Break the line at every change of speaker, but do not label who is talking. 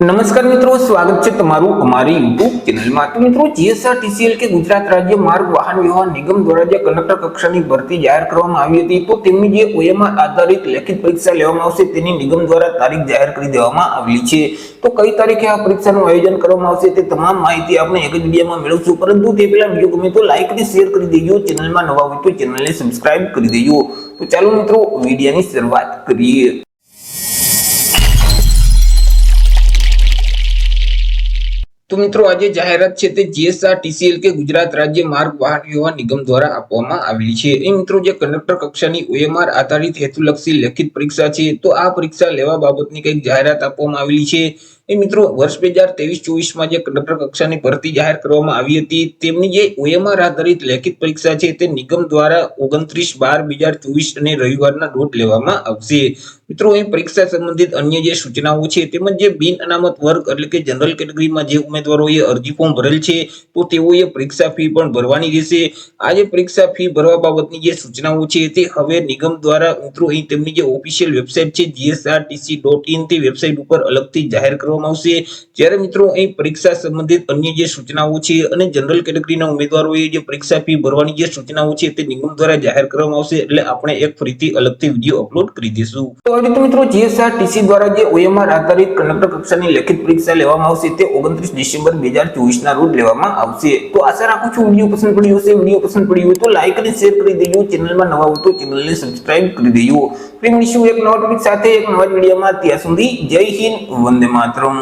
નમસ્કાર મિત્રો, સ્વાગત છે તમારું અમારી YouTube ચેનલમાં। તો મિત્રો, જીએસઆરટીસી કે ગુજરાત રાજ્ય માર્ગ વાહન વ્યવહાર નિગમ દ્વારા જે કંડક્ટર કક્ષાની ભરતી જાહેર કરવામાં આવી હતી, તો તેમની જે ઓએમઆર આધારિત લેખિત પરીક્ષા લેવામાં આવશે તેની નિગમ દ્વારા તારીખ જાહેર કરી દેવામાં આવેલી છે। તો કઈ તારીખે આ પરીક્ષાનું આયોજન કરવામાં આવશે તે તમામ માહિતી આપણે એક જ વિડીયોમાં મેળવશું, પરંતુ તે પહેલા વિડીયો ગમે તો લાઈક અને શેર કરી દેજો, ચેનલમાં નવા હોય તો ચેનલને સબસ્ક્રાઇબ કરી દેજો। તો ચાલો મિત્રો, વિડીયોની શરૂઆત કરીએ। તો મિત્રો, આજે જાહેરાત છે તે જીએસઆરટીસી કે ગુજરાત રાજ્ય માર્ગ વાહન વ્યવહાર નિગમ દ્વારા આપવામાં આવેલી છે। એ મિત્રો, જે કંડક્ટર કક્ષાની ઓએમઆર આધારિત હેતુલક્ષી લેખિત પરીક્ષા છે, તો આ પરીક્ષા લેવા બાબતની કંઈક જાહેરાત આપવામાં આવેલી છે। એ મિત્રો, વર્ષ 2023-24 માં જે કંડક્ટર કક્ષાની ભરતી જાહેર કરવામાં આવી હતી, તેમની જે ઓએમઆર આધારિત લેખિત પરીક્ષા છે તે નિગમ દ્વારા 29/12/2024 અને રવિવારના રોજ લેવામાં આવશે। મિત્રો, અહીં પરીક્ષા સંબંધિત અન્ય જે સૂચનાઓ છે તેમજ જે બિન અનામત વર્ગ એટલે કે જનરલ કેટેગરીમાં જે ઉમેદવારોએ અરજી ફોર્મ ભરેલ છે, તો તેઓએ પરીક્ષા ફી પણ ભરવાની રહેશે। આ જે પરીક્ષા ફી ભરવા બાબતની જે સૂચનાઓ છે તે હવે નિગમ દ્વારા મિત્રો અહીં તેમની જે ઓફિશિયલ વેબસાઇટ છે gsrtc.in તે વેબસાઇટ ઉપર અલગથી જાહેર કરવામાં આવશે। જ્યારે મિત્રો, અહીં પરીક્ષા સંબંધિત અન્ય જે સૂચનાઓ છે અને જનરલ કેટેગરીના ઉમેદવારોએ જે પરીક્ષા ફી ભરવાની જે સૂચનાઓ છે તે નિગમ દ્વારા જાહેર કરવામાં આવશે, એટલે આપણે એક ફરીથી અલગથી વિડીયો અપલોડ કરી દઈશું। તો મિત્રો, જીએસઆરટીસી દ્વારા જે ઓએમઆર આધારિત કંડક્ટર કક્ષાની લેખિત પરીક્ષા લેવામાં આવશે તે 29 ડિસેમ્બર 2024 ના રોજ લેવામાં આવશે। તો આશા રાખું છું વિડીયો પસંદ પડ્યો હશે। વિડીયો પસંદ પડ્યો હોય તો લાઈક અને શેર કરી દેજો, ચેનલમાં નવા હોય તો ચેનલને સબસ્ક્રાઇબ કરી દેજો। ફરી મળીશું એક નવા ટોપિક સાથે એક નવા વિડીયોમાં। ત્યાં સુધી જય હિન્દ, વંદે માતરમ।